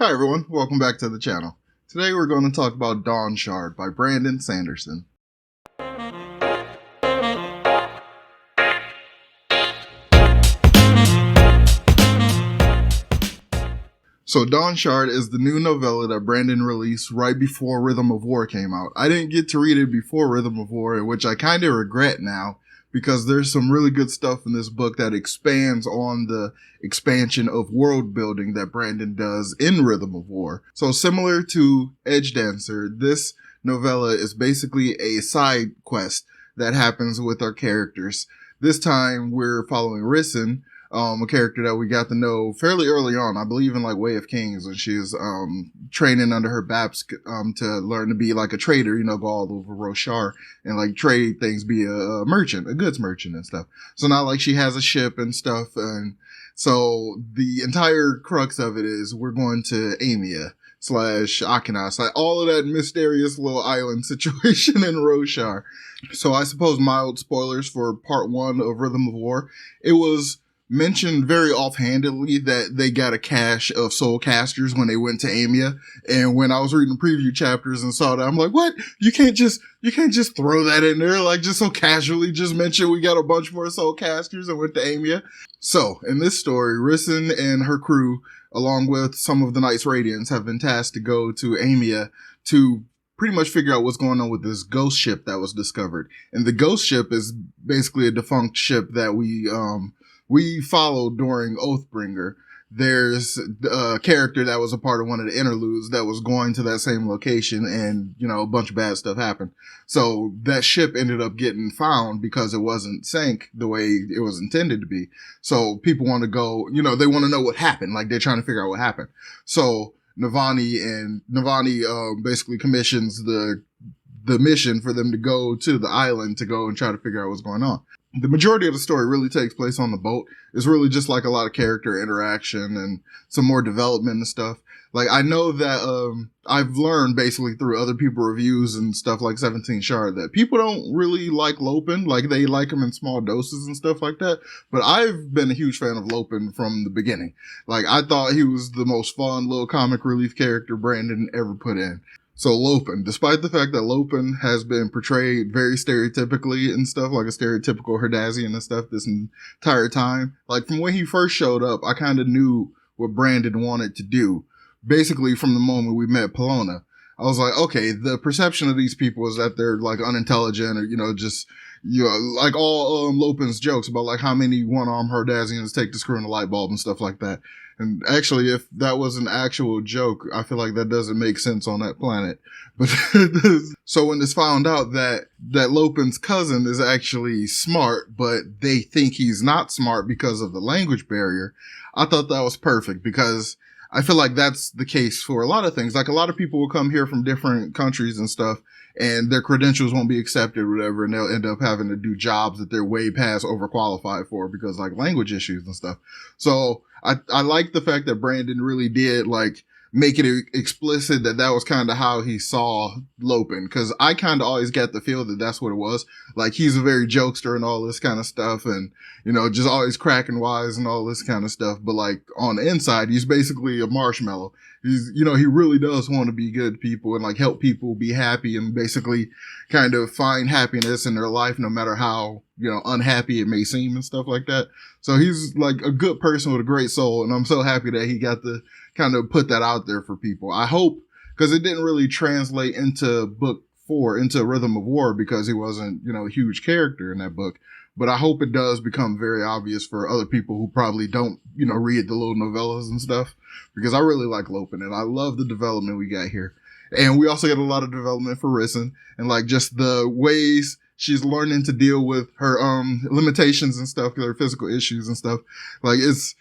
Hi everyone, welcome back to the channel. Today we're going to talk about Dawnshard by Brandon Sanderson. So Dawnshard is the new novella that Brandon released right before Rhythm of War came out. I didn't get to read it before Rhythm of War, which I kind of regret now, because there's some really good stuff in this book that expands on the expansion of world building that Brandon does in Rhythm of War. So similar to Edge Dancer, this novella is basically a side quest that happens with our characters. This time we're following Risen, a character that we got to know fairly early on, I believe in like Way of Kings, when she was training under her Babs to learn to be like a trader, go all over Roshar and like trade things, be a merchant, a goods merchant and stuff. So now like she has a ship and stuff, and so the entire crux of it is we're going to Amia / Akinas, like all of that mysterious little island situation in Roshar. So I suppose mild spoilers for part 1 of Rhythm of War. It was mentioned very offhandedly that they got a cache of soul casters when they went to Amia, and when I was reading preview chapters and saw that, I'm like, what? You can't just throw that in there, like just so casually just mention we got a bunch more soul casters and went to Amia. So in this story, Risen and her crew, along with some of the Knights Radiants, have been tasked to go to Amia to pretty much figure out what's going on with this ghost ship that was discovered. And the ghost ship is basically a defunct ship that we followed during Oathbringer. There's a character that was a part of one of the interludes that was going to that same location, and, a bunch of bad stuff happened. So that ship ended up getting found because it wasn't sank the way it was intended to be. So people want to go, they want to know what happened. Like they're trying to figure out what happened. So Navani basically commissions the mission for them to go to the island to go and try to figure out what's going on. The majority of the story really takes place on the boat. It's really just like a lot of character interaction and some more development and stuff. Like I know that I've learned basically through other people's reviews and stuff like 17 Shard that people don't really like Lopin. Like they like him in small doses and stuff like that. But I've been a huge fan of Lopin from the beginning. Like I thought he was the most fun little comic relief character Brandon ever put in. So Lopin, despite the fact that Lopin has been portrayed very stereotypically and stuff, like a stereotypical Herdazian and stuff this entire time, like from when he first showed up, I kind of knew what Brandon wanted to do. Basically from the moment we met Polona, I was like, okay, the perception of these people is that they're like unintelligent or, like all Lopin's jokes about like how many one-armed Herdazians take to screw in a light bulb and stuff like that. And actually, if that was an actual joke, I feel like that doesn't make sense on that planet. But so when it's found out that Lopin's cousin is actually smart, but they think he's not smart because of the language barrier, I thought that was perfect, because I feel like that's the case for a lot of things. Like a lot of people will come here from different countries and stuff, and their credentials won't be accepted or whatever, and they'll end up having to do jobs that they're way past overqualified for because like language issues and stuff. So I like the fact that Brandon really did like make it explicit that was kind of how he saw Lopin, because I kind of always got the feel that that's what it was. Like he's a very jokester and all this kind of stuff, and just always cracking wise and all this kind of stuff. But like on the inside, he's basically a marshmallow. He's, he really does want to be good to people and like help people be happy and basically kind of find happiness in their life, no matter how, unhappy it may seem and stuff like that. So he's like a good person with a great soul. And I'm so happy that he got to kind of put that out there for people. I hope, because it didn't really translate into book 4, into Rhythm of War, because he wasn't, a huge character in that book. But I hope it does become very obvious for other people who probably don't, read the little novellas and stuff, because I really like Lopin and I love the development we got here. And we also get a lot of development for Risen and like just the ways she's learning to deal with her limitations and stuff, her physical issues and stuff. Like it's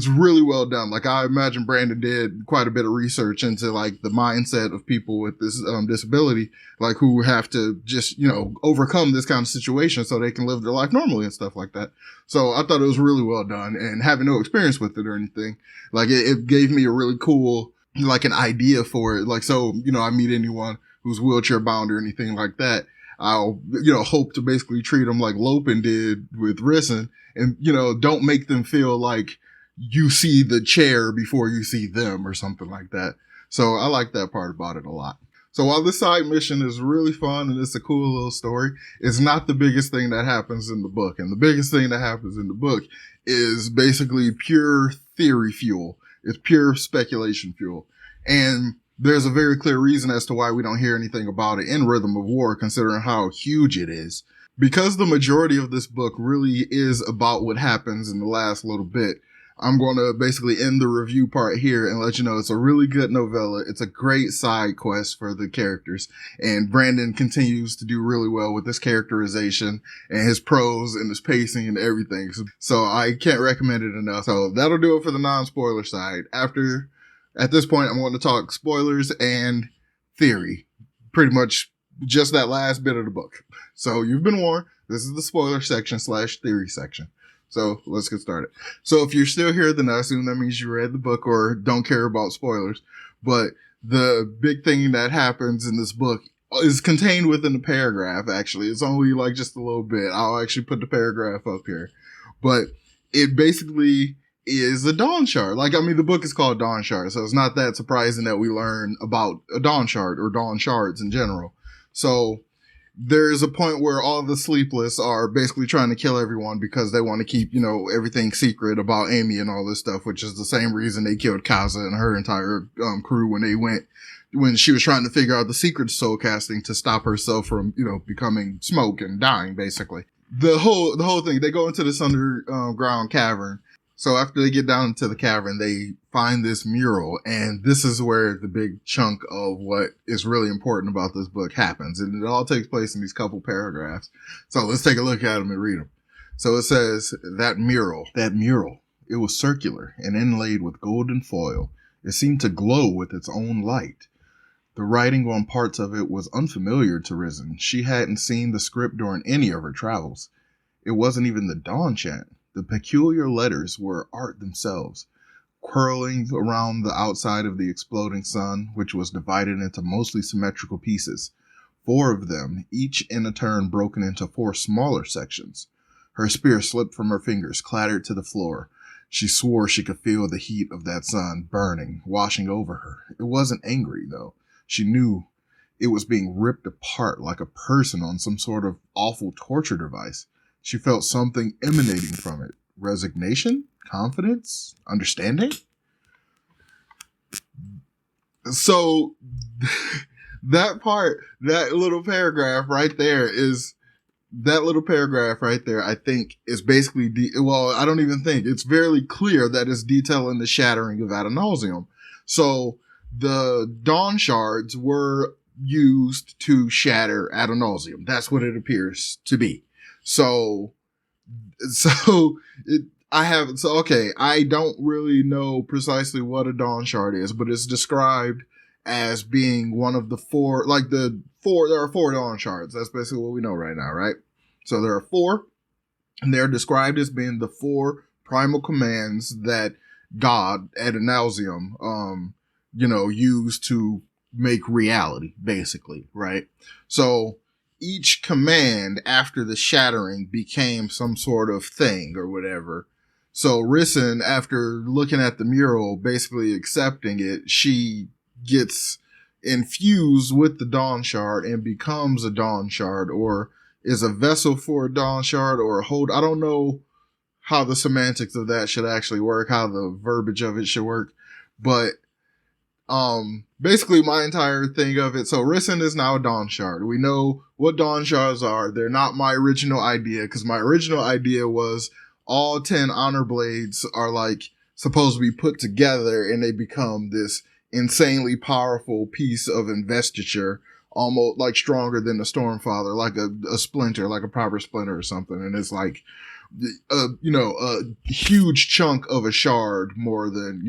really well done. Like I imagine Brandon did quite a bit of research into like the mindset of people with this disability, like who have to just, overcome this kind of situation so they can live their life normally and stuff like that. So I thought it was really well done, and having no experience with it or anything, like it gave me a really cool, like an idea for it. Like, so, I meet anyone who's wheelchair bound or anything like that, I'll, hope to basically treat them like Lopin did with Risen, and, don't make them feel like you see the chair before you see them or something like that. So I like that part about it a lot. So while this side mission is really fun and it's a cool little story, it's not the biggest thing that happens in the book. And the biggest thing that happens in the book is basically pure theory fuel. It's pure speculation fuel. And there's a very clear reason as to why we don't hear anything about it in Rhythm of War, considering how huge it is. Because the majority of this book really is about what happens in the last little bit, I'm going to basically end the review part here and let you know it's a really good novella. It's a great side quest for the characters. And Brandon continues to do really well with this characterization and his prose and his pacing and everything. So I can't recommend it enough. So that'll do it for the non-spoiler side. At this point, I'm going to talk spoilers and theory. Pretty much just that last bit of the book. So you've been warned. This is the spoiler section / theory section. So let's get started. So if you're still here, then I assume that means you read the book or don't care about spoilers. But the big thing that happens in this book is contained within the paragraph, actually. It's only like just a little bit. I'll actually put the paragraph up here. But it basically is a Dawnshard. The book is called Dawnshard, so it's not that surprising that we learn about a Dawnshard or Dawnshards in general. So there's a point where all the Sleepless are basically trying to kill everyone because they want to keep, everything secret about Amy and all this stuff, which is the same reason they killed Kaza and her entire crew when she was trying to figure out the secret soul casting to stop herself from, becoming smoke and dying, basically. The whole thing, they go into this underground cavern. So after they get down into the cavern, they find this mural, and this is where the big chunk of what is really important about this book happens. And it all takes place in these couple paragraphs. So let's take a look at them and read them. So it says, that mural, it was circular and inlaid with golden foil. It seemed to glow with its own light. The writing on parts of it was unfamiliar to Risen. She hadn't seen the script during any of her travels. It wasn't even the dawn chant. The peculiar letters were art themselves, curling around the outside of the exploding sun, which was divided into mostly symmetrical pieces. 4 of them, each in a turn broken into 4 smaller sections. Her spear slipped from her fingers, clattered to the floor. She swore she could feel the heat of that sun burning, washing over her. It wasn't angry, though. She knew it was being ripped apart like a person on some sort of awful torture device. She felt something emanating from it. Resignation? Confidence? Understanding? So, that little paragraph right there, I think is basically, it's very clear that it's detailing the shattering of Ad nauseam. So, the Dawnshards were used to shatter Ad nauseam. That's what it appears to be. I don't really know precisely what a Dawnshard is, but it's described as being one of the 4, there are 4 Dawnshards. That's basically what we know right now, right? So there are 4, and they're described as being the 4 primal commands that God, Ad nauseam, used to make reality, basically, right? So each command after the shattering became some sort of thing or whatever. So Risen, after looking at the mural, basically accepting it, she gets infused with the Dawnshard and becomes a Dawnshard, or is a vessel for a Dawnshard, or a hold. I don't know how the semantics of that should actually work, how the verbiage of it should work, but basically my entire thing of it. So Risen is now a Dawnshard. We know what Dawnshards are. They're not my original idea, because my original idea was all 10 honor blades are supposed to be put together and they become this insanely powerful piece of investiture, almost stronger than the Stormfather, like a splinter, like a proper splinter or something. And it's a huge chunk of a shard more than,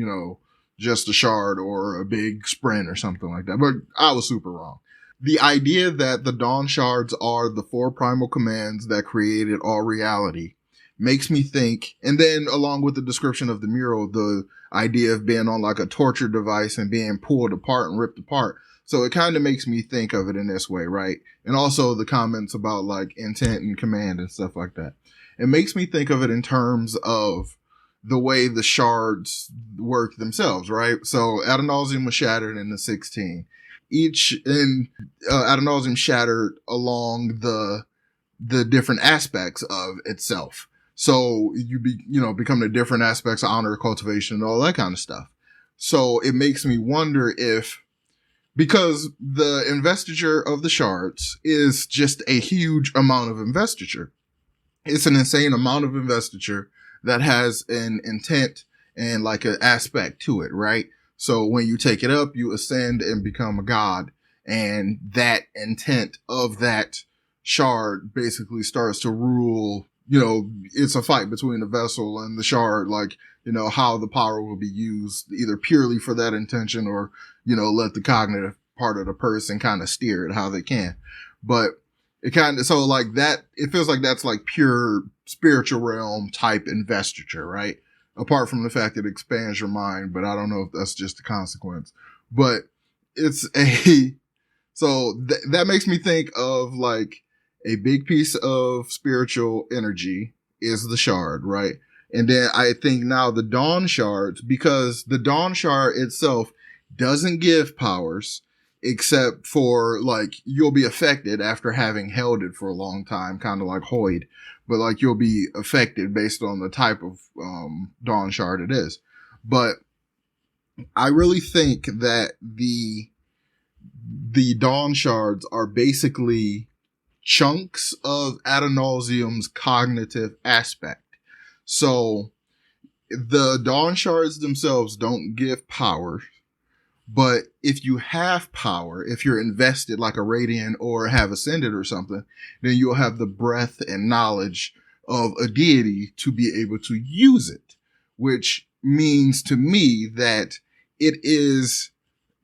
just a shard or a big sprint or something like that. But I was super wrong. The idea that the Dawnshards are the 4 primal commands that created all reality makes me think, and then along with the description of the mural, the idea of being on a torture device and being pulled apart and ripped apart. So it kind of makes me think of it in this way, right? And also the comments about intent and command and stuff like that. It makes me think of it in terms of the way the shards work themselves, right? So ad nauseam was shattered into 16. Each in ad nauseam shattered along the different aspects of itself. So become the different aspects of honor, cultivation, and all that kind of stuff. So it makes me wonder if, because the investiture of the shards is just a huge amount of investiture. It's an insane amount of investiture that has an intent and like an aspect to it, right? So when you take it up, you ascend and become a god. And that intent of that shard basically starts to rule, it's a fight between the vessel and the shard, like, how the power will be used either purely for that intention or, let the cognitive part of the person kind of steer it how they can. But it kind of, so like that, it feels like that's like pure spiritual realm type investiture, right? Apart from the fact that it expands your mind, but I don't know if that's just a consequence. But it's so that makes me think of like a big piece of spiritual energy is the shard, right? And then I think now the Dawnshard, because the Dawnshard itself doesn't give powers, except for like you'll be affected after having held it for a long time, kind of like Hoyd, but like you'll be affected based on the type of Dawnshard it is. But I really think that the Dawnshards are basically chunks of ad nauseam's cognitive aspect. So the Dawnshards themselves don't give power, but if you have power, if you're invested like a radiant or have ascended or something, then you'll have the breath and knowledge of a deity to be able to use it, which means to me that it is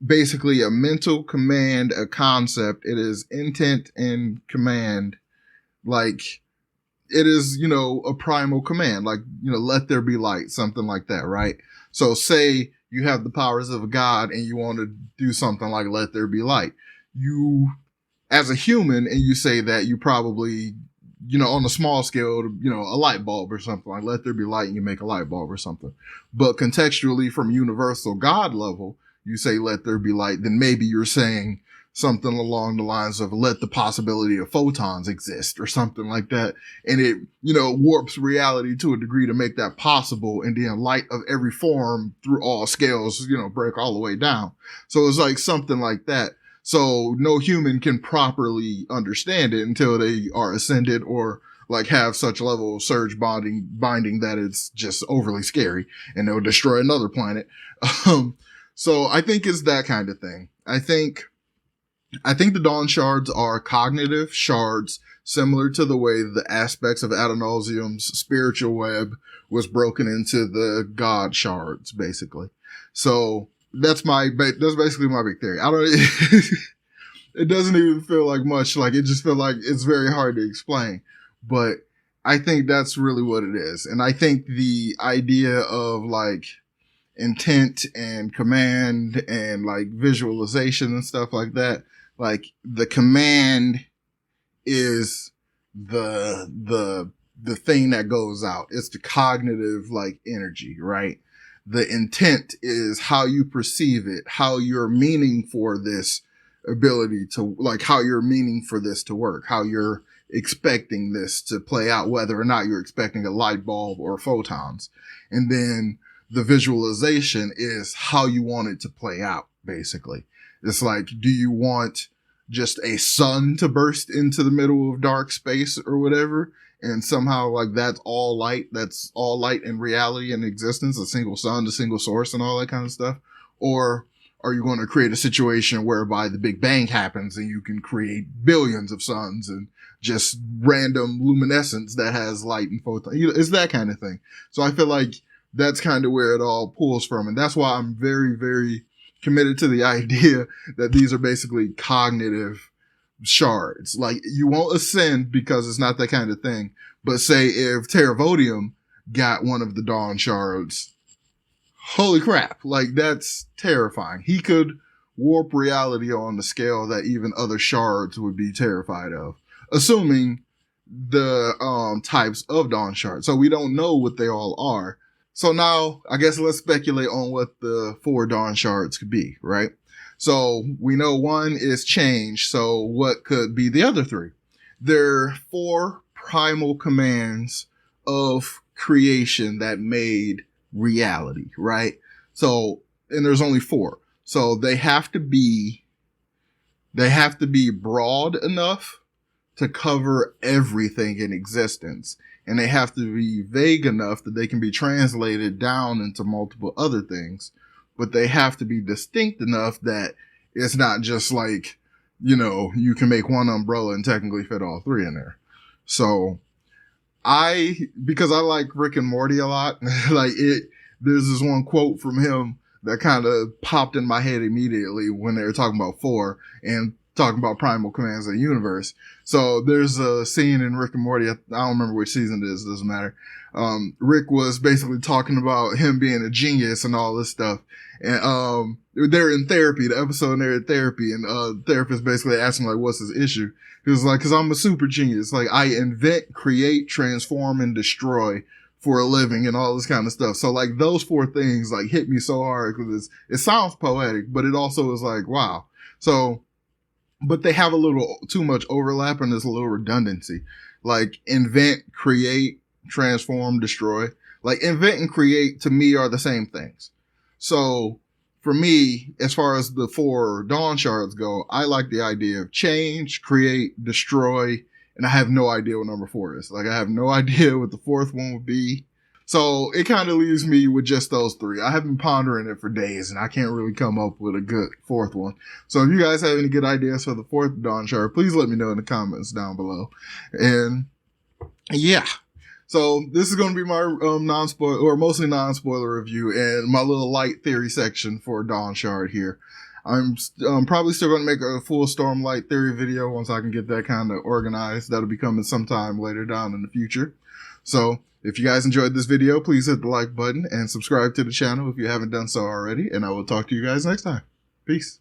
basically a mental command, a concept. It is intent and command. Like it is, a primal command, like, let there be light, something like that, right? So say you have the powers of a god and you want to do something like let there be light. You, as a human, and you say that, you probably, on a small scale, a light bulb or something, like let there be light and you make a light bulb or something. But contextually from universal God level, you say let there be light, then maybe you're saying something along the lines of let the possibility of photons exist or something like that. And it, warps reality to a degree to make that possible. And then light of every form through all scales, break all the way down. So it's like something like that. So no human can properly understand it until they are ascended or like have such a level of surge binding that it's just overly scary and they'll destroy another planet. So I think it's that kind of thing. I think the Dawnshards are cognitive shards, similar to the way the aspects of ad nauseam's spiritual web was broken into the God shards, basically. So that's basically my big theory. It doesn't even feel like much. Like it just feels like it's very hard to explain, but I think that's really what it is. And I think the idea of like intent and command and like visualization and stuff like that, like the command is the thing that goes out. It's the cognitive like energy, right? The intent is how you perceive it, how you're meaning for this ability to, like how you're meaning for this to work, how you're expecting this to play out, whether or not you're expecting a light bulb or photons. And then the visualization is how you want it to play out, basically. It's like, do you want just a sun to burst into the middle of dark space or whatever? And somehow like that's all light in reality and existence, a single sun, a single source and all that kind of stuff? Or are you going to create a situation whereby the Big Bang happens and you can create billions of suns and just random luminescence that has light and photons? It's that kind of thing. So I feel like that's kind of where it all pulls from. And that's why I'm very, very committed to the idea that these are basically cognitive shards. Like you won't ascend because it's not that kind of thing. But say if Terravodium got one of the Dawnshards, holy crap, like that's terrifying. He could warp reality on the scale that even other shards would be terrified of, assuming the types of Dawnshard. So we don't know what they all are. So now I guess let's speculate on what the 4 Dawnshards could be, right? So we know 1 is change. So what could be the other 3? There are 4 primal commands of creation that made reality, right? So, and there's only 4. So they have to be broad enough to cover everything in existence. And they have to be vague enough that they can be translated down into multiple other things. But they have to be distinct enough that it's not just like, you know, you can make one umbrella and technically fit all 3 in there. So because I like Rick and Morty a lot, there's this one quote from him that kind of popped in my head immediately when they were talking about 4 and talking about primal commands of the universe. So there's a scene in Rick and Morty. I don't remember which season it is. Doesn't matter. Rick was basically talking about him being a genius and all this stuff. And, they're in therapy, the episode, and they're in therapy, and, the therapist basically asked him, like, what's his issue? He was like, 'cause I'm a super genius. Like, I invent, create, transform, and destroy for a living and all this kind of stuff. So like those 4 things like hit me so hard because it sounds poetic, but it also is like, wow. So, but they have a little too much overlap and there's a little redundancy. Like invent, create, transform, destroy. Like invent and create to me are the same things. So for me, as far as the 4 Dawnshards go, I like the idea of change, create, destroy, and I have no idea what number 4 is. Like I have no idea what the 4th one would be. So it kind of leaves me with just those 3. I have been pondering it for days and I can't really come up with a good 4th one. So if you guys have any good ideas for the 4th Dawnshard, please let me know in the comments down below. And yeah. So this is going to be my non-spoiler or mostly non-spoiler review and my little light theory section for Dawnshard here. I'm probably still going to make a full Stormlight theory video once I can get that kind of organized. That'll be coming sometime later down in the future. So if you guys enjoyed this video, please hit the like button and subscribe to the channel if you haven't done so already. And I will talk to you guys next time. Peace.